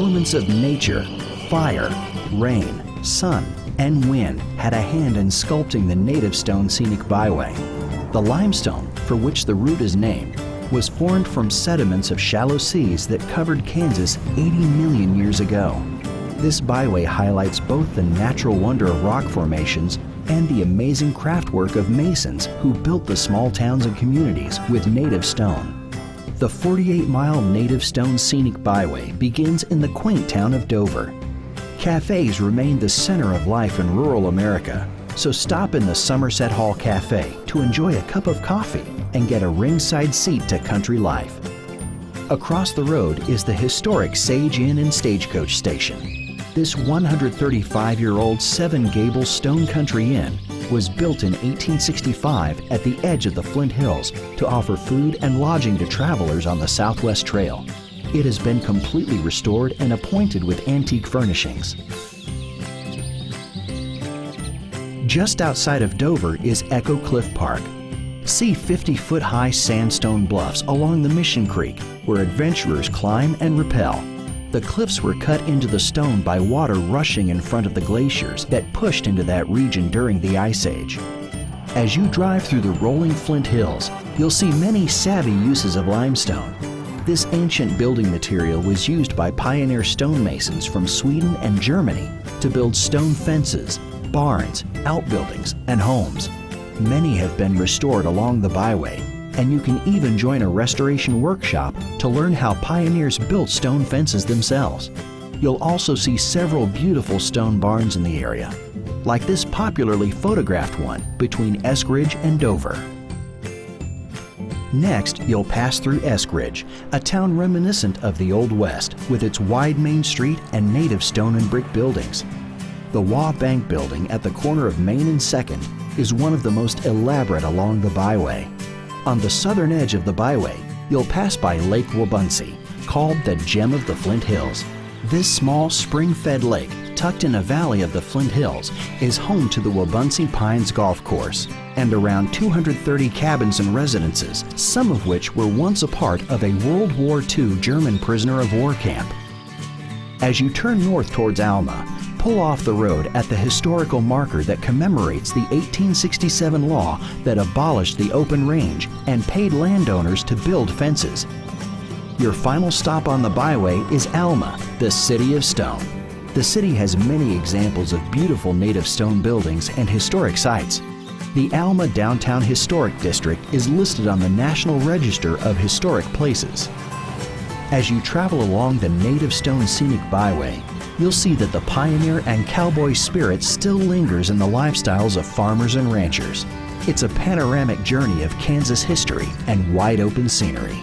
elements of nature, fire, rain, sun, and wind had a hand in sculpting the native stone Scenic Byway. The limestone, for which the route is named, was formed from sediments of shallow seas that covered Kansas 80 million years ago. This byway highlights both the natural wonder of rock formations and the amazing craftwork of masons who built the small towns and communities with native stone. The 48-mile native stone Scenic Byway begins in the quaint town of Dover. Cafes remain the center of life in rural America, so stop in the Somerset Hall Cafe to enjoy a cup of coffee and get a ringside seat to country life. Across the road is the historic Sage Inn and Stagecoach Station. This 135-year-old seven-gable stone country inn was built in 1865 at the edge of the Flint Hills to offer food and lodging to travelers on the Southwest Trail. It has been completely restored and appointed with antique furnishings. Just outside of Dover is Echo Cliff Park. See 50-foot-high sandstone bluffs along the Mission Creek where adventurers climb and rappel. The cliffs were cut into the stone by water rushing in front of the glaciers that pushed into that region during the Ice Age. As you drive through the rolling Flint Hills, you'll see many savvy uses of limestone. This ancient building material was used by pioneer stonemasons from Sweden and Germany to build stone fences, barns, outbuildings, and homes. Many have been restored along the byway, and you can even join a restoration workshop to learn how pioneers built stone fences themselves. You'll also see several beautiful stone barns in the area, like this popularly photographed one between Eskridge and Dover. Next, you'll pass through Eskridge, a town reminiscent of the Old West with its wide main street and native stone and brick buildings. The Waw Bank building at the corner of Main and 2nd is one of the most elaborate along the byway. On the southern edge of the byway, you'll pass by Lake Wawasee, called the Gem of the Flint Hills. This small spring-fed lake, tucked in a valley of the Flint Hills, is home to the Wawasee Pines Golf Course and around 230 cabins and residences, some of which were once a part of a World War II German prisoner of war camp. As you turn north towards Alma, pull off the road at the historical marker that commemorates the 1867 law that abolished the open range and paid landowners to build fences. Your final stop on the byway is Alma, the City of Stone. The city has many examples of beautiful native stone buildings and historic sites. The Alma Downtown Historic District is listed on the National Register of Historic Places. As you travel along the native stone Scenic Byway, you'll see that the pioneer and cowboy spirit still lingers in the lifestyles of farmers and ranchers. It's a panoramic journey of Kansas history and wide open scenery.